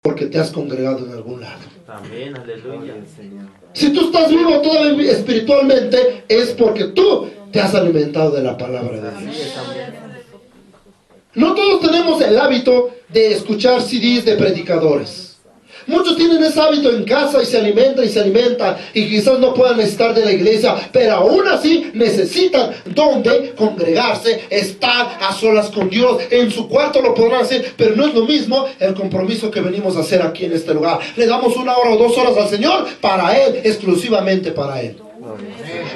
porque te has congregado en algún lado. Amén, aleluya. Si tú estás vivo todavía espiritualmente, es porque tú te has alimentado de la palabra de Dios. No todos tenemos el hábito de escuchar CDs de predicadores. Muchos tienen ese hábito en casa y se alimentan y quizás no puedan estar de la iglesia, pero aún así necesitan donde congregarse, estar a solas con Dios. En su cuarto lo podrán hacer, pero no es lo mismo el compromiso que venimos a hacer aquí en este lugar. Le damos 1 hora o 2 horas al Señor para Él, exclusivamente para Él.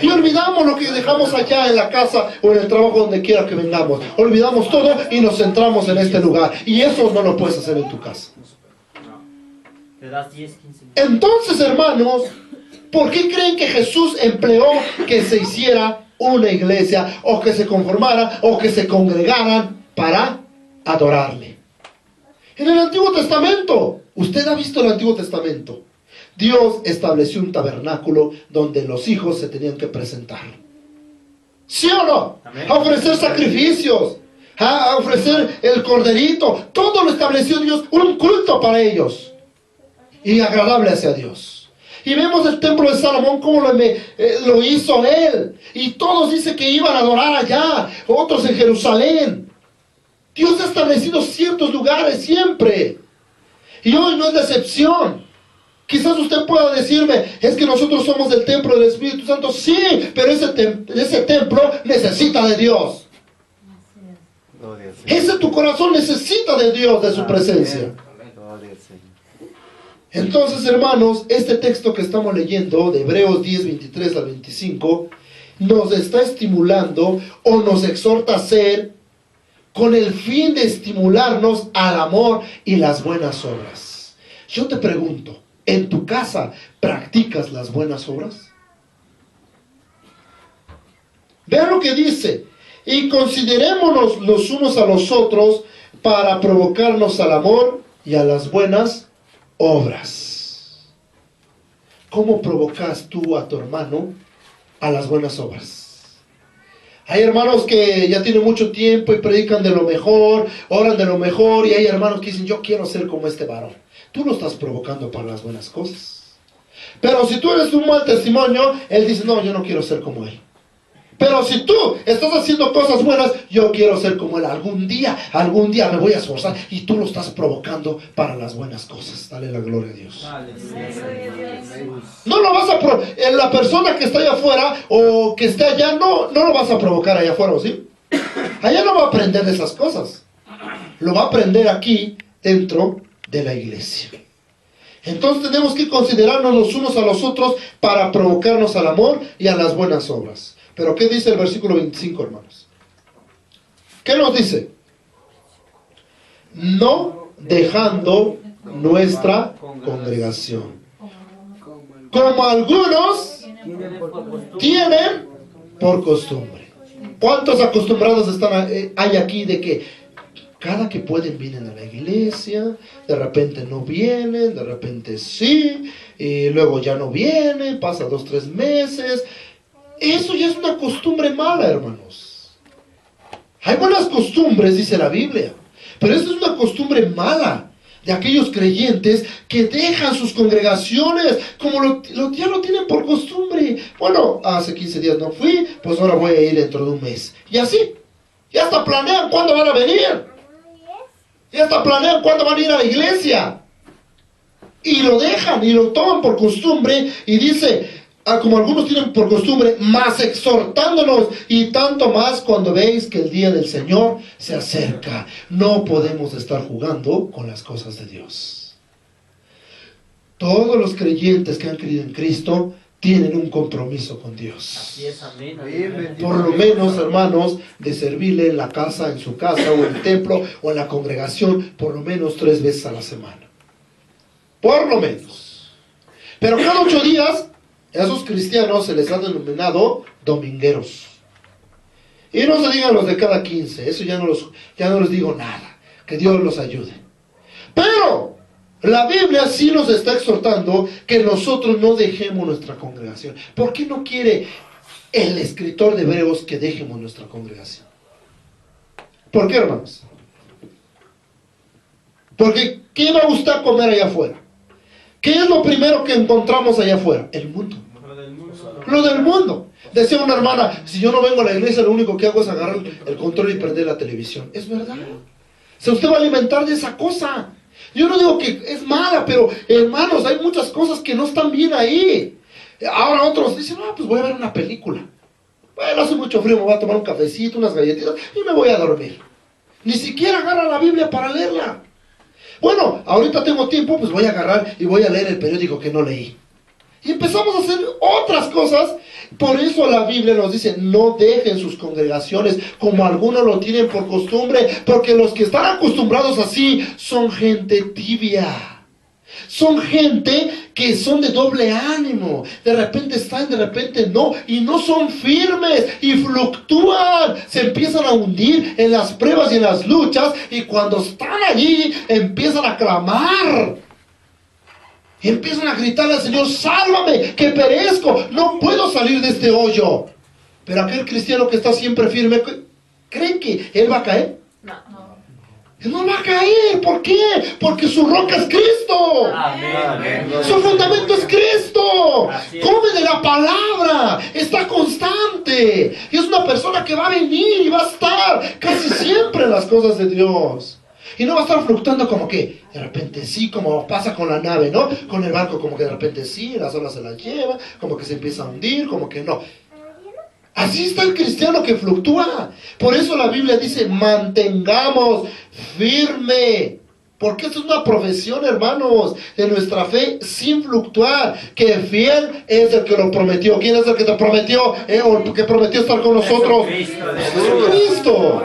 Y olvidamos lo que dejamos allá en la casa o en el trabajo, donde quiera que vengamos. Olvidamos todo y nos centramos en este lugar. Y eso no lo puedes hacer en tu casa. Entonces, hermanos, ¿por qué creen que Jesús empleó que se hiciera una iglesia, o que se conformara, o que se congregaran para adorarle? En el Antiguo Testamento, usted ha visto el Antiguo Testamento, Dios estableció un tabernáculo donde los hijos se tenían que presentar. ¿Sí o no? Amén. A ofrecer sacrificios, a ofrecer el corderito, todo lo estableció Dios, un culto para ellos y agradable hacia Dios. Y vemos el templo de Salomón como lo hizo él, y todos dicen que iban a adorar allá, otros en Jerusalén. Dios ha establecido ciertos lugares siempre, y hoy no es la excepción. Quizás usted pueda decirme, es que nosotros somos el templo del Espíritu Santo. Sí, pero ese templo necesita de Dios. Ese tu corazón necesita de Dios, de su presencia. Entonces, hermanos, este texto que estamos leyendo, de Hebreos 10, 23 al 25, nos está estimulando o nos exhorta a hacer con el fin de estimularnos al amor y las buenas obras. Yo te pregunto, ¿en tu casa practicas las buenas obras? Vean lo que dice: y considerémonos los unos a los otros para provocarnos al amor y a las buenas obras. ¿Cómo provocas tú a tu hermano a las buenas obras? Hay hermanos que ya tienen mucho tiempo y predican de lo mejor, oran de lo mejor, y hay hermanos que dicen, yo quiero ser como este varón. Tú lo estás provocando para las buenas cosas. Pero si tú eres un mal testimonio, él dice, no, yo no quiero ser como él. Pero si tú estás haciendo cosas buenas, yo quiero ser como él. Algún día me voy a esforzar. Y tú lo estás provocando para las buenas cosas. Dale la gloria a Dios. No lo vas a la persona que está allá afuera o que esté allá, no lo vas a provocar allá afuera, ¿sí? Allá no va a aprender de esas cosas. Lo va a aprender aquí, dentro de la iglesia. Entonces tenemos que considerarnos los unos a los otros para provocarnos al amor y a las buenas obras. Pero ¿qué dice el versículo 25, hermanos? ¿Qué nos dice? No dejando nuestra congregación, como algunos tienen por costumbre. ¿Cuántos acostumbrados hay aquí de que cada que pueden vienen a la iglesia, de repente no vienen, de repente sí, y luego ya no vienen, pasa 2, 3 meses? Eso ya es una costumbre mala, hermanos. Hay buenas costumbres, dice la Biblia, pero eso es una costumbre mala de aquellos creyentes que dejan sus congregaciones como ya lo tienen por costumbre. Bueno, hace 15 días no fui, pues ahora voy a ir dentro de un mes. Y así, ya hasta planean cuándo van a venir. Ya hasta planean cuándo van a ir a la iglesia. Y lo dejan y lo toman por costumbre, y dice, como algunos tienen por costumbre, más exhortándonos, y tanto más cuando veis que el día del Señor se acerca. No podemos estar jugando con las cosas de Dios. Todos los creyentes que han creído en Cristo tienen un compromiso con Dios. Así es, amén. Por lo menos, hermanos, de servirle en la casa, en su casa, o en el templo, o en la congregación, por lo menos 3 veces a la semana. Por lo menos. Pero cada 8 días, a esos cristianos se les ha denominado domingueros. Y no se digan los de cada 15, eso ya no les digo nada. Que Dios los ayude. Pero la Biblia sí nos está exhortando que nosotros no dejemos nuestra congregación. ¿Por qué no quiere el escritor de Hebreos que dejemos nuestra congregación? ¿Por qué, hermanos? Porque ¿qué va usted a comer allá afuera? ¿Qué es lo primero que encontramos allá afuera? El mundo. Lo del mundo. Decía una hermana, si yo no vengo a la iglesia, lo único que hago es agarrar el control y prender la televisión. Es verdad. Si usted va a alimentar de esa cosa. Yo no digo que es mala, pero hermanos, hay muchas cosas que no están bien ahí. Ahora otros dicen, pues voy a ver una película. Bueno, hace mucho frío, me voy a tomar un cafecito, unas galletitas y me voy a dormir. Ni siquiera agarra la Biblia para leerla. Bueno, ahorita tengo tiempo, pues voy a agarrar y voy a leer el periódico que no leí. Y empezamos a hacer otras cosas. Por eso la Biblia nos dice, no dejen sus congregaciones como algunos lo tienen por costumbre, porque los que están acostumbrados así son gente tibia. Son gente que son de doble ánimo. De repente están, de repente no. Y no son firmes y fluctúan. Se empiezan a hundir en las pruebas y en las luchas. Y cuando están allí, empiezan a clamar. Y empiezan a gritarle al Señor, sálvame, que perezco, no puedo salir de este hoyo. Pero aquel cristiano que está siempre firme, ¿creen que él va a caer? Él no va a caer. ¿Por qué? Porque su roca es Cristo. Amén. Su fundamento es Cristo. Así es. Come de la palabra. Está constante. Y es una persona que va a venir y va a estar casi siempre en las cosas de Dios. Y no va a estar fluctuando como que de repente sí, como pasa con la nave, ¿no? Con el barco como que de repente sí, las olas se las llevan, como que se empieza a hundir, como que no. Así está el cristiano que fluctúa. Por eso la Biblia dice, mantengamos firme. Porque esto es una profesión, hermanos, de nuestra fe sin fluctuar. Que fiel es el que lo prometió. ¿Quién es el que te prometió? O el que prometió estar con nosotros. Jesucristo.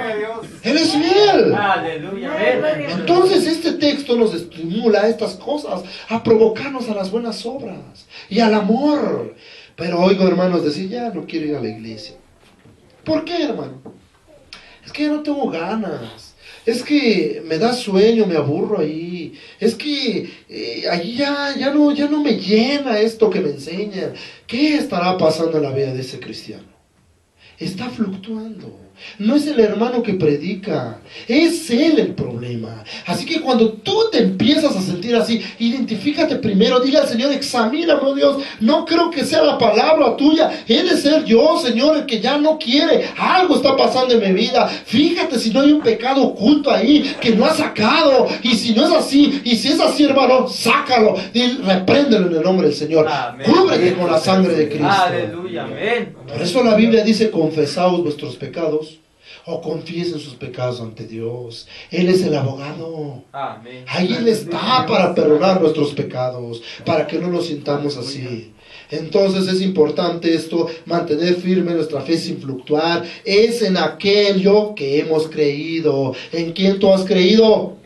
Él es fiel. Aleluya. Entonces este texto nos estimula a estas cosas, a provocarnos a las buenas obras y al amor. Pero oigo, hermanos, decir, ya no quiero ir a la iglesia. ¿Por qué, hermano? Es que ya no tengo ganas. Es que me da sueño, me aburro ahí. Es que allí ya no me llena esto que me enseñan. ¿Qué estará pasando en la vida de ese cristiano? Está fluctuando. No es el hermano que predica, es él el problema. Así que cuando tú te empiezas a sentir así, identifícate primero, dile al Señor, examíname, oh Dios, no creo que sea la palabra tuya, he de ser yo, Señor, el que ya no quiere, algo está pasando en mi vida. Fíjate si no hay un pecado oculto ahí que no has sacado, y si no es así, y si es así, hermano, sácalo, y repréndelo en el nombre del Señor. Amén. Cúbrete con la sangre de Cristo. Aleluya. Amén. Por eso la Biblia dice, confesaos vuestros pecados, o confiesen sus pecados ante Dios. Él es el abogado. Amén. Ahí Él está para perdonar nuestros pecados, para que no nos sintamos así. Entonces es importante esto, mantener firme nuestra fe sin fluctuar. Es en aquello que hemos creído. ¿En quién tú has creído?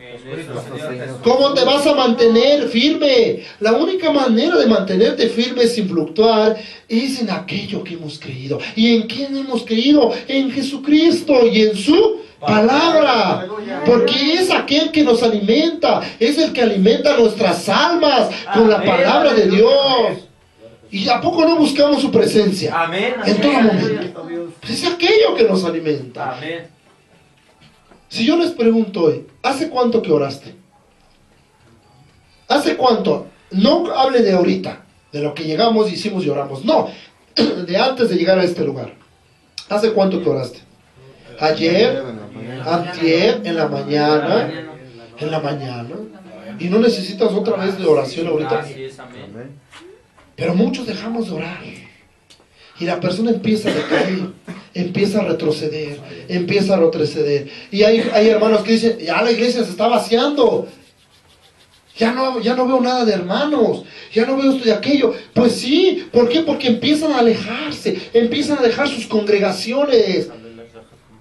¿Cómo te vas a mantener firme? La única manera de mantenerte firme sin fluctuar es en aquello que hemos creído. ¿Y en quién hemos creído? En Jesucristo y en su palabra. Porque es aquel que nos alimenta, es el que alimenta nuestras almas con la palabra de Dios. ¿Y a poco no buscamos su presencia? Amén. En todo momento. Pues es aquello que nos alimenta. Amén. Si yo les pregunto hoy, ¿hace cuánto que oraste? ¿Hace cuánto? No hable de ahorita, de lo que llegamos, hicimos y oramos. No, de antes de llegar a este lugar. ¿Hace cuánto que oraste? Ayer, antier, en la mañana. En la mañana. ¿Y no necesitas otra vez de oración ahorita? Así es. Amén. Pero muchos dejamos de orar. Y la persona empieza a decaer, empieza a retroceder, empieza a retroceder. Y hay hermanos que dicen, ya la iglesia se está vaciando. Ya no veo nada de hermanos, ya no veo esto y aquello. Pues sí, ¿por qué? Porque empiezan a alejarse, empiezan a dejar sus congregaciones.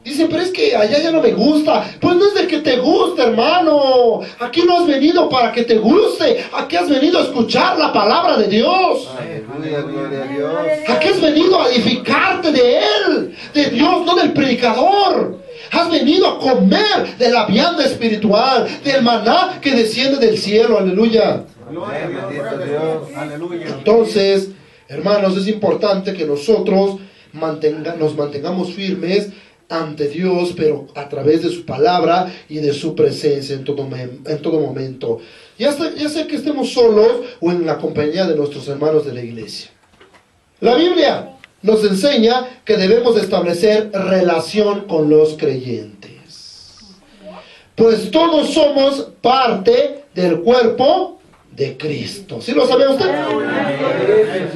Dicen, pero es que allá ya no me gusta. Pues no es de que te guste, hermano. Aquí no has venido para que te guste. Aquí has venido a escuchar la palabra de Dios. Aleluya, gloria a Dios. Aquí has venido a edificarte de Él, de Dios, no del predicador. Has venido a comer de la vianda espiritual, del maná que desciende del cielo. Aleluya. Bendito Dios. Aleluya. Entonces, hermanos, es importante que nosotros nos mantengamos firmes ante Dios, pero a través de su palabra y de su presencia en todo momento. Ya sea que estemos solos o en la compañía de nuestros hermanos de la iglesia. La Biblia nos enseña que debemos establecer relación con los creyentes. Pues todos somos parte del cuerpo de Cristo. ¿Sí lo sabía usted?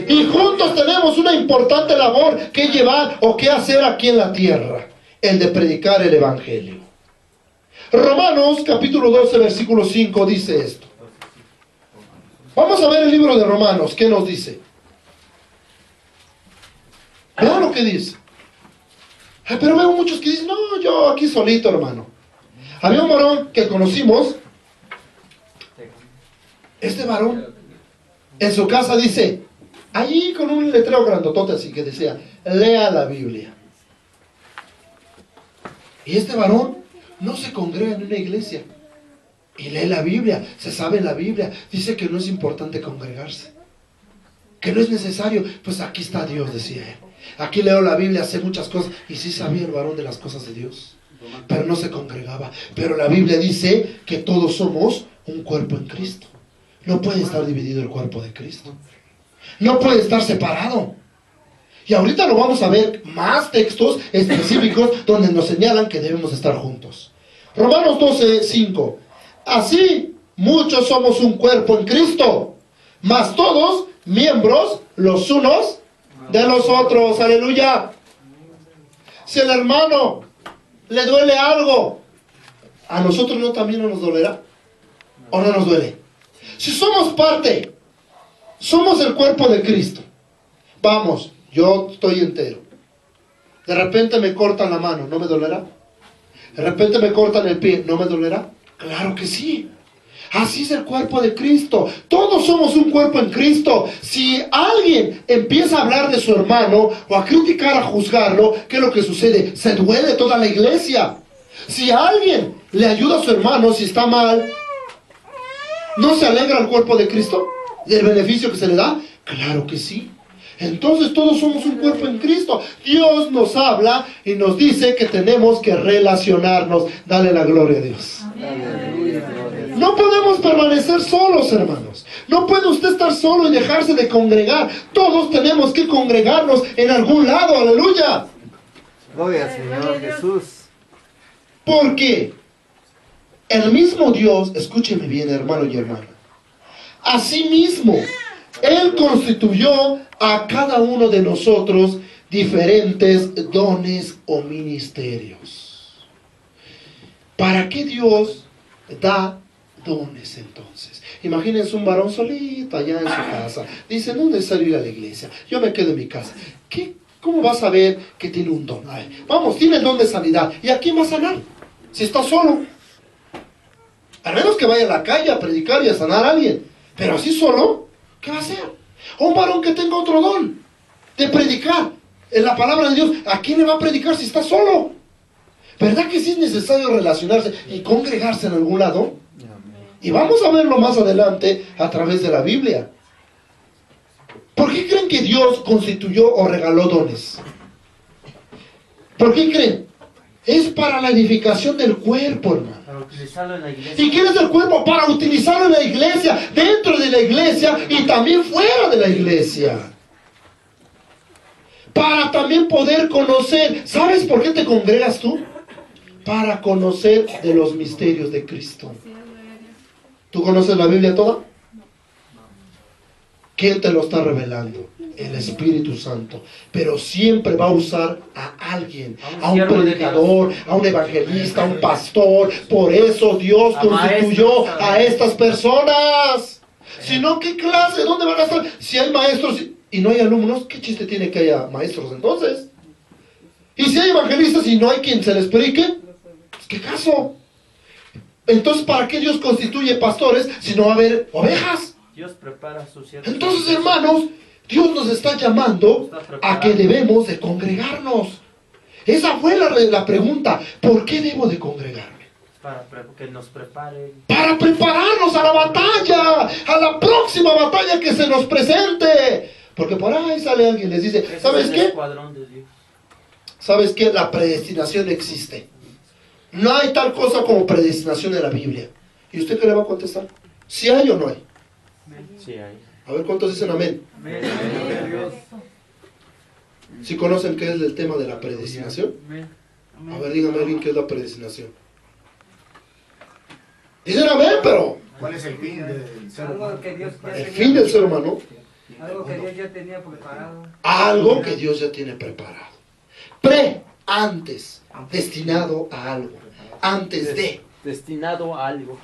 Y juntos tenemos una importante labor que llevar o que hacer aquí en la tierra. El de predicar el Evangelio. Romanos capítulo 12 versículo 5 dice esto. Vamos a ver el libro de Romanos. ¿Qué nos dice? Vean lo que dice. Pero veo muchos que dicen, no, yo aquí solito, hermano. Había un varón que conocimos. Este varón en su casa dice, allí con un letrero grandotote así que decía, lea la Biblia. Y este varón no se congrega en una iglesia y lee la Biblia, se sabe la Biblia, dice que no es importante congregarse, que no es necesario. Pues aquí está Dios, decía él. Aquí leo la Biblia, sé muchas cosas. Y sí sabía el varón de las cosas de Dios, pero no se congregaba. Pero la Biblia dice que todos somos un cuerpo en Cristo. No puede estar dividido el cuerpo de Cristo, no puede estar separado. Y ahorita lo vamos a ver más textos específicos donde nos señalan que debemos estar juntos. Romanos 12, 5. Así muchos somos un cuerpo en Cristo, mas todos miembros los unos de los otros. Aleluya. Si el hermano le duele algo, ¿a nosotros no también no nos dolerá? ¿O no nos duele? Si somos parte, somos el cuerpo de Cristo. Vamos, yo estoy entero. De repente me cortan la mano, ¿no me dolerá? De repente me cortan el pie, ¿no me dolerá? Claro que sí. Así es el cuerpo de Cristo. Todos somos un cuerpo en Cristo. Si alguien empieza a hablar de su hermano o a criticar, a juzgarlo, ¿qué es lo que sucede? Se duele toda la iglesia. Si alguien le ayuda a su hermano si está mal, ¿no se alegra el cuerpo de Cristo del beneficio que se le da? Claro que sí. Entonces todos somos un cuerpo en Cristo. Dios nos habla y nos dice que tenemos que relacionarnos. Dale la gloria a Dios. No podemos permanecer solos, hermanos. No puede usted estar solo y dejarse de congregar. Todos tenemos que congregarnos en algún lado. Aleluya. Gloria al Señor Jesús. Porque el mismo Dios, escúcheme bien, hermano y hermana, asimismo Él constituyó a cada uno de nosotros diferentes dones o ministerios. ¿Para qué Dios da dones entonces? Imagínense un varón solito allá en su casa. Dice, no es necesario ir a la iglesia, yo me quedo en mi casa. ¿Cómo va a saber que tiene un don? A ver, vamos, tiene el don de sanidad. ¿Y a quién va a sanar? Si está solo. Al menos que vaya a la calle a predicar y a sanar a alguien. Pero así solo, ¿qué va a hacer? O un varón que tenga otro don de predicar en la palabra de Dios, ¿a quién le va a predicar si está solo? ¿Verdad que sí es necesario relacionarse y congregarse en algún lado? Y vamos a verlo más adelante a través de la Biblia. ¿Por qué creen que Dios constituyó o regaló dones? ¿Por qué creen? Es para la edificación del cuerpo, hermano. Para utilizarlo en la iglesia. ¿Y quién es el cuerpo? Para utilizarlo en la iglesia, dentro de la iglesia y también fuera de la iglesia. Para también poder conocer. ¿Sabes por qué te congregas tú? Para conocer de los misterios de Cristo. ¿Tú conoces la Biblia toda? ¿Quién te lo está revelando? El Espíritu Santo. Pero siempre va a usar a alguien, a un predicador, a un evangelista, a un pastor. Por eso Dios constituyó a estas personas. Si no, ¿qué clase? ¿Dónde van a estar? Si hay maestros y no hay alumnos, ¿qué chiste tiene que haya maestros entonces? Y si hay evangelistas y no hay quien se les predique, pues, ¿qué caso? Entonces, ¿para qué Dios constituye pastores si no va a haber ovejas? Dios prepara su siervo. Entonces, hermanos, Dios nos está llamando a que debemos de congregarnos. Esa fue la pregunta. ¿Por qué debo de congregarme? Para que nos prepare. Para prepararnos a la batalla, a la próxima batalla que se nos presente. Porque por ahí sale alguien y les dice, ¿sabes qué? ¿Sabes qué? La predestinación existe. No hay tal cosa como predestinación en la Biblia. ¿Y usted qué le va a contestar? ¿Sí hay o no hay? Sí hay. A ver, ¿cuántos dicen amén? ¿Sí conocen qué es el tema de la predestinación? A ver, dígame alguien qué es la predestinación. Dicen amén, pero ¿Cuál es el fin del ser humano? Algo que Dios ya el tenía- fin del ser humano, Algo que Dios ya tenía preparado. algo que Dios ya tiene preparado. Antes, destinado a algo, antes de. Destinado a algo.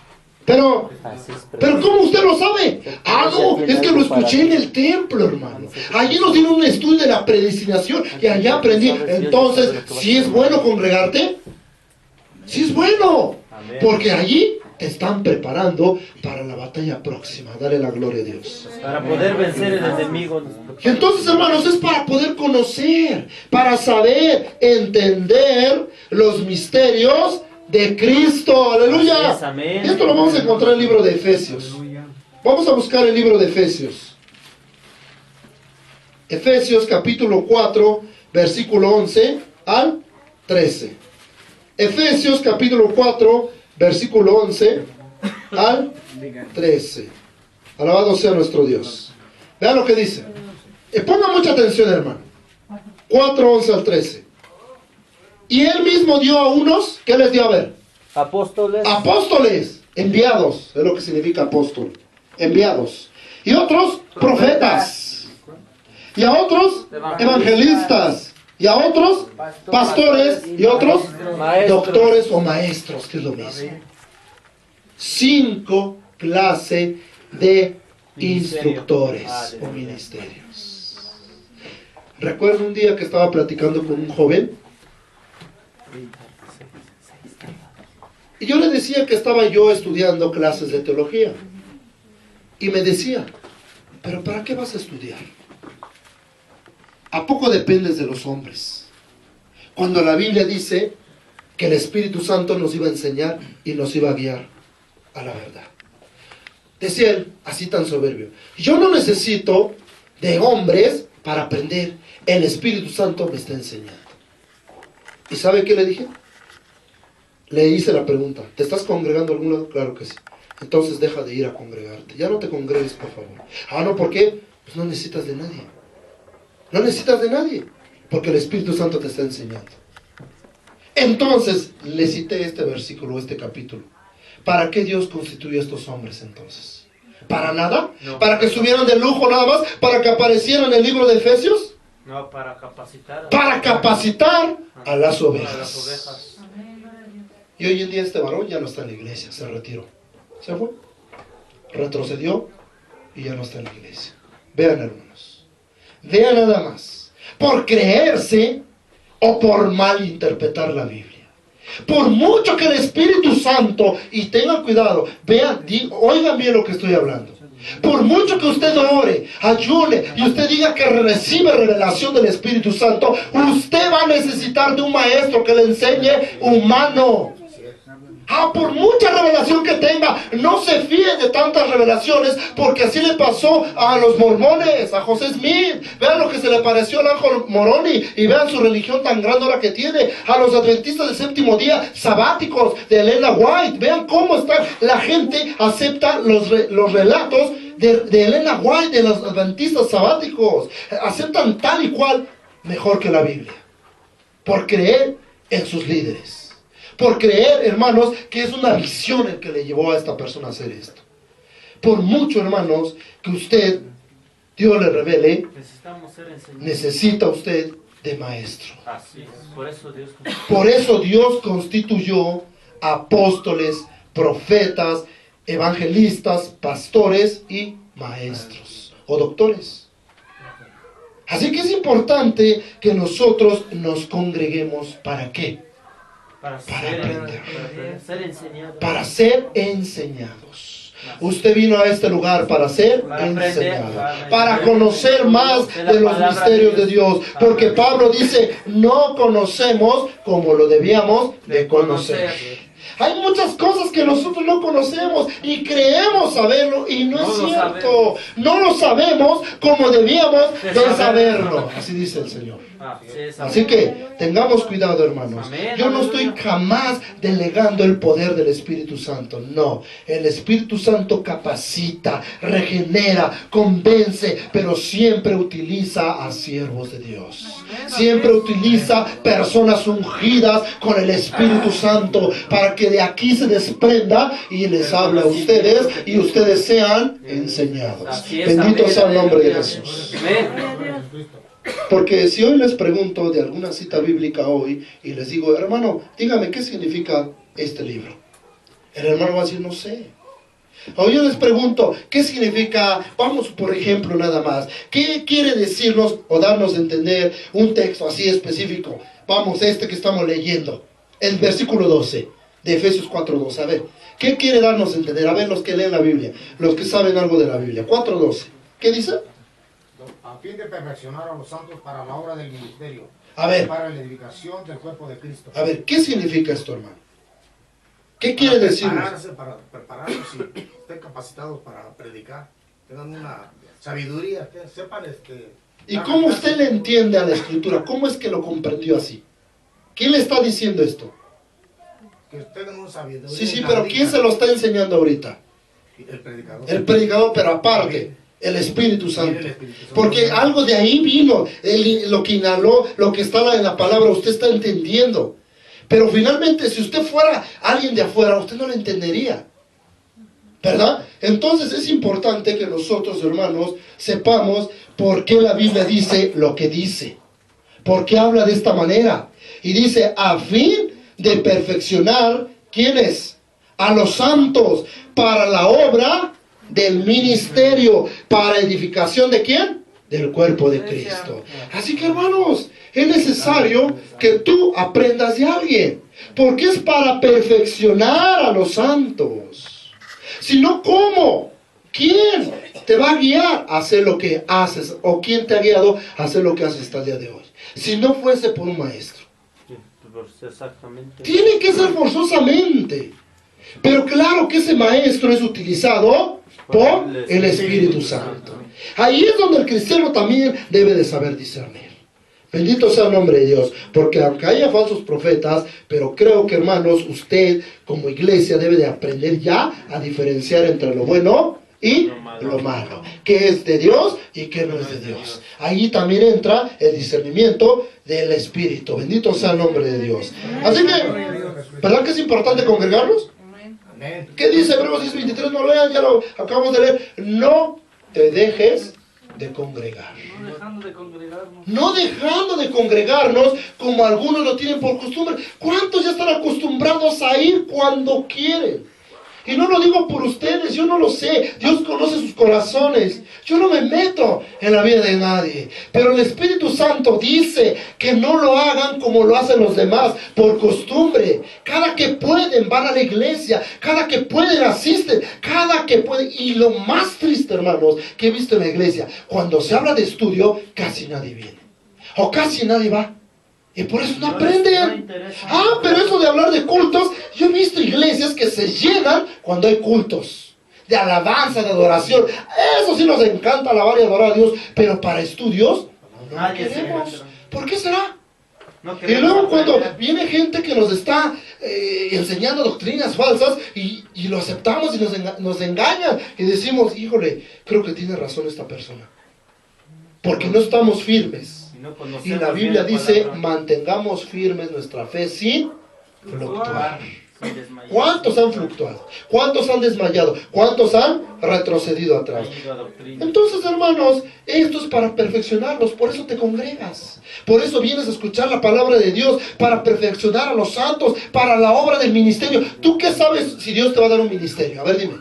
Pero Así es. Pero ¿cómo usted lo sabe? Ah, no, es que lo escuché en el templo, hermano. Allí nos dieron un estudio de la predestinación y allá aprendí. Entonces, ¿sí es bueno congregarte? Sí es bueno. Porque allí te están preparando para la batalla próxima. Dale la gloria a Dios. Para poder vencer el enemigo. Y entonces, hermanos, es para poder conocer, para saber, entender los misterios de Cristo. Aleluya. Así es, amén. Y esto lo vamos a encontrar en el libro de Efesios. Vamos a buscar el libro de Efesios. Efesios capítulo 4, versículo 11 al 13. Efesios capítulo 4, versículo 11 al 13. Alabado sea nuestro Dios. Vean lo que dice. Pongan mucha atención, hermano. 4, 11 al 13. Y él mismo dio a unos, ¿qué les dio a ver? Apóstoles. Apóstoles, enviados, es lo que significa apóstol, enviados. Y otros, profetas. Y a otros, evangelistas. Y a otros, pastores. Y otros, doctores o maestros, que es lo mismo. 5 clases de instructores o ministerios. Recuerdo un día que estaba platicando con un joven. Y yo le decía que estaba yo estudiando clases de teología. Y me decía, ¿pero para qué vas a estudiar? ¿A poco dependes de los hombres? Cuando la Biblia dice que el Espíritu Santo nos iba a enseñar y nos iba a guiar a la verdad. Decía él, así tan soberbio, yo no necesito de hombres para aprender. El Espíritu Santo me está enseñando. ¿Y sabe qué le dije? Le hice la pregunta, ¿te estás congregando a algún lado? Claro que sí. Entonces deja de ir a congregarte. Ya no te congregues, por favor. Ah, no, ¿por qué? Pues no necesitas de nadie. No necesitas de nadie. Porque el Espíritu Santo te está enseñando. Entonces, le cité este versículo, este capítulo. ¿Para qué Dios constituyó a estos hombres entonces? ¿Para nada? No. ¿Para que estuvieran de lujo nada más? ¿Para que aparecieran en el libro de Efesios? No, para capacitar. Para capacitar a las A ovejas. las ovejas. Y hoy en día este varón ya no está en la iglesia, se retiró. Se fue, retrocedió y ya no está en la iglesia. Vean, hermanos, vean nada más, por creerse o por malinterpretar la Biblia. Por mucho que el Espíritu Santo, y tengan cuidado, vean, oigan bien lo que estoy hablando. Por mucho que usted ore, ayune y usted diga que recibe revelación del Espíritu Santo, usted va a necesitar de un maestro que le enseñe humano. Por mucha revelación que tenga, no se fíe de tantas revelaciones, porque así le pasó a los mormones, a José Smith. Vean lo que se le pareció al ángel Moroni y vean su religión tan grande ahora que tiene. A los adventistas del séptimo día, sabáticos de Elena White. Vean cómo está la gente acepta los relatos de Elena White, de los adventistas sabáticos. Aceptan tal y cual mejor que la Biblia, por creer en sus líderes. Por creer, hermanos, que es una visión el que le llevó a esta persona a hacer esto. Por mucho, hermanos, que usted, Dios le revele, Necesitamos ser enseñados. necesita usted de maestro. Así es. Por eso Dios. Por eso Dios constituyó apóstoles, profetas, evangelistas, pastores y maestros o doctores. Así que es importante que nosotros nos congreguemos. ¿Para qué? Para aprender. ser enseñados. Para ser enseñados. Usted vino a este lugar para ser enseñado, para conocer más de los misterios de Dios, porque Pablo dice, no conocemos como lo debíamos de conocer. Hay muchas cosas que nosotros no conocemos y creemos saberlo y no es cierto. No lo sabemos como debíamos de saberlo. Así dice el Señor. Así que tengamos cuidado, hermanos. Yo no estoy jamás delegando el poder del Espíritu Santo. No, el Espíritu Santo capacita, regenera, convence, pero siempre utiliza a siervos de Dios. Siempre utiliza personas ungidas con el Espíritu Santo para que de aquí se desprenda y les hable a ustedes y ustedes sean enseñados. Bendito sea el nombre de Jesús. Porque si hoy les pregunto de alguna cita bíblica hoy y les digo, hermano, dígame qué significa este libro, el hermano va a decir, no sé. O yo les pregunto, ¿qué significa? Vamos por ejemplo nada más, ¿qué quiere decirnos o darnos a entender un texto así específico? Vamos, este que estamos leyendo, el versículo 12 de Efesios 4:12. A ver, ¿qué quiere darnos a entender? A ver, los que leen la Biblia, los que saben algo de la Biblia. 4:12, ¿qué dice? A fin de perfeccionar a los santos para la obra del ministerio, A ver, para la edificación del cuerpo de Cristo. a ver, ¿qué significa esto, hermano? ¿Qué quiere decirnos? Para prepararnos y estén capacitados para predicar, tengan una sabiduría, que sepan ¿Y cómo usted le entiende a la Escritura? ¿Cómo es que lo comprendió así? ¿Quién le está diciendo esto? que tengan una sabiduría. Sí, pero ¿quién se lo está enseñando ahorita? El predicador. El predicador, pero aparte, el Espíritu Santo. Porque algo de ahí vino, lo que inhaló, lo que está en la palabra, usted está entendiendo. Pero finalmente, si usted fuera alguien de afuera, usted no lo entendería. ¿Verdad? Entonces es importante que nosotros, hermanos, sepamos por qué la Biblia dice lo que dice. ¿Por qué habla de esta manera? Y dice, a fin de perfeccionar, ¿quiénes? A los santos, para la obra del ministerio, para edificación ¿de quién? Del cuerpo de Cristo. Así que, hermanos, es necesario que tú aprendas de alguien, porque es para perfeccionar a los santos. Si no, ¿cómo? ¿Quién te va a guiar a hacer lo que haces? ¿O quién te ha guiado a hacer lo que haces hasta el día de hoy? Si no fuese por un maestro. Exactamente. Tiene que ser forzosamente. Pero claro que ese maestro es utilizado por el Espíritu Santo. Ahí es donde el cristiano también debe de saber discernir. Bendito sea el nombre de Dios, porque aunque haya falsos profetas, pero creo que, hermanos, usted como iglesia debe de aprender ya a diferenciar entre lo bueno y lo malo, qué es de Dios y qué no es de Dios. Ahí también entra el discernimiento del Espíritu. Bendito sea el nombre de Dios. Así que, ¿verdad que es importante congregarnos? ¿Qué dice Hebreos 10:23? No lean, ya lo acabamos de leer. No te dejes de congregar. No dejando de congregarnos. No dejando de congregarnos como algunos lo tienen por costumbre. ¿Cuántos ya están acostumbrados a ir cuando quieren? Y no lo digo por ustedes, yo no lo sé. Dios conoce sus corazones. Yo no me meto en la vida de nadie. Pero el Espíritu Santo dice que no lo hagan como lo hacen los demás, por costumbre. Cada que pueden van a la iglesia. Cada que pueden asisten. Cada que pueden. Y lo más triste, hermanos, que he visto en la iglesia, cuando se habla de estudio, casi nadie viene. O casi nadie va. Y por eso no aprenden. Pero eso de hablar de cultos, yo he visto iglesias que se llenan cuando hay cultos. De alabanza, de adoración. Eso sí nos encanta, alabar y adorar a Dios. Pero para estudios, no queremos. ¿Por qué será? Y luego cuando viene gente que nos está enseñando doctrinas falsas y lo aceptamos y nos engañan. Y decimos, híjole, creo que tiene razón esta persona. Porque no estamos firmes. Y la Biblia dice, mantengamos firmes nuestra fe sin fluctuar. ¿Cuántos han fluctuado? ¿Cuántos han desmayado? ¿Cuántos han retrocedido atrás? Entonces, hermanos, esto es para perfeccionarlos. Por eso te congregas. Por eso vienes a escuchar la palabra de Dios, para perfeccionar a los santos, para la obra del ministerio. ¿Tú qué sabes si Dios te va a dar un ministerio? A ver, dime.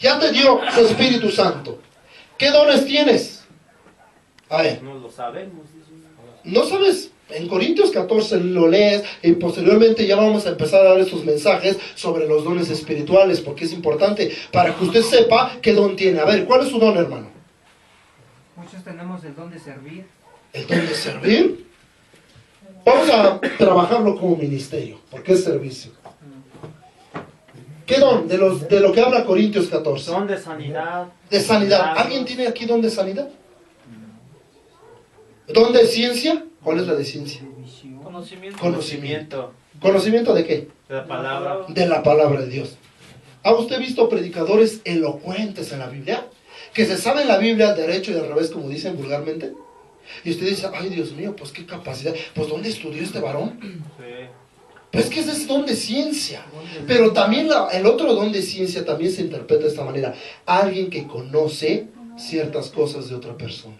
Ya te dio su Espíritu Santo. ¿Qué dones tienes? A ver. No lo sabemos. ¿No sabes? En Corintios 14 lo lees y posteriormente ya vamos a empezar a dar estos mensajes sobre los dones espirituales, porque es importante para que usted sepa qué don tiene. A ver, ¿cuál es su don, hermano? Muchos tenemos el don de servir. ¿El don de servir? Vamos a trabajarlo como ministerio, porque es servicio. ¿Qué don? De lo que habla Corintios 14. Don de sanidad. De sanidad. ¿Alguien tiene aquí don de sanidad? ¿Don de ciencia? ¿Cuál es la de ciencia? Conocimiento. Conocimiento ¿Conocimiento de qué? de la palabra. De la palabra de Dios. ¿Ha usted visto predicadores elocuentes en la Biblia? Que se saben la Biblia al derecho y al revés, como dicen vulgarmente. Y usted dice, ay Dios mío, pues qué capacidad. Pues ¿dónde estudió este varón? Sí. Pues que ese es don de ciencia. Pero también el otro don de ciencia también se interpreta de esta manera. Alguien que conoce ciertas cosas de otra persona.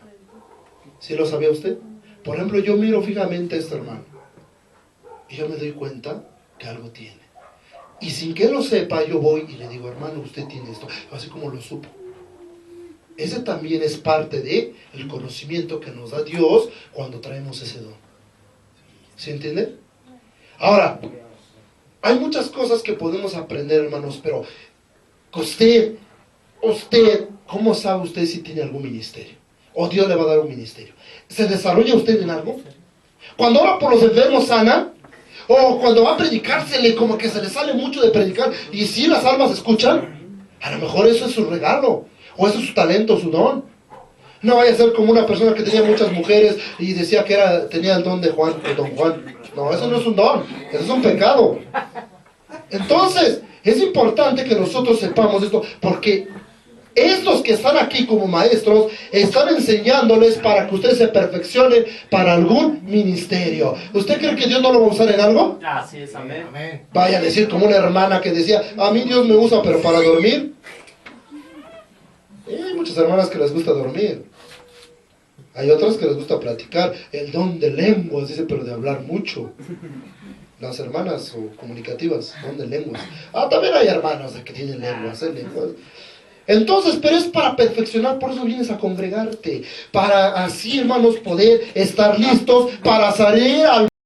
¿Sí lo sabía usted? Por ejemplo, yo miro fijamente a este hermano y yo me doy cuenta que algo tiene. Y sin que él lo sepa, yo voy y le digo, hermano, usted tiene esto. Así como lo supo. Ese también es parte de el conocimiento que nos da Dios cuando traemos ese don. ¿Sí entiende? Ahora, hay muchas cosas que podemos aprender, hermanos, pero usted, ¿cómo sabe usted si tiene algún ministerio? ¿O Dios le va a dar un ministerio? ¿Se desarrolla usted en algo? Cuando ora por los enfermos sana, o cuando va a predicársele, como que se le sale mucho de predicar, y si las almas escuchan, a lo mejor eso es su regalo, o eso es su talento, su don. No vaya a ser como una persona que tenía muchas mujeres y decía que tenía el don de Juan, o don Juan. No, eso no es un don, eso es un pecado. Entonces, es importante que nosotros sepamos esto, porque estos que están aquí como maestros están enseñándoles para que ustedes se perfeccionen para algún ministerio. ¿Usted cree que Dios no lo va a usar en algo? Así es, amén. Amén. Vaya a decir como una hermana que decía, a mí Dios me usa pero para dormir. Hay muchas hermanas que les gusta dormir. Hay otras que les gusta platicar. El don de lenguas, dice, pero de hablar mucho. Las hermanas o comunicativas, don de lenguas. También hay hermanas que tienen lenguas, lenguas. Entonces, pero es para perfeccionar, por eso vienes a congregarte, para así, hermanos, poder estar listos para salir al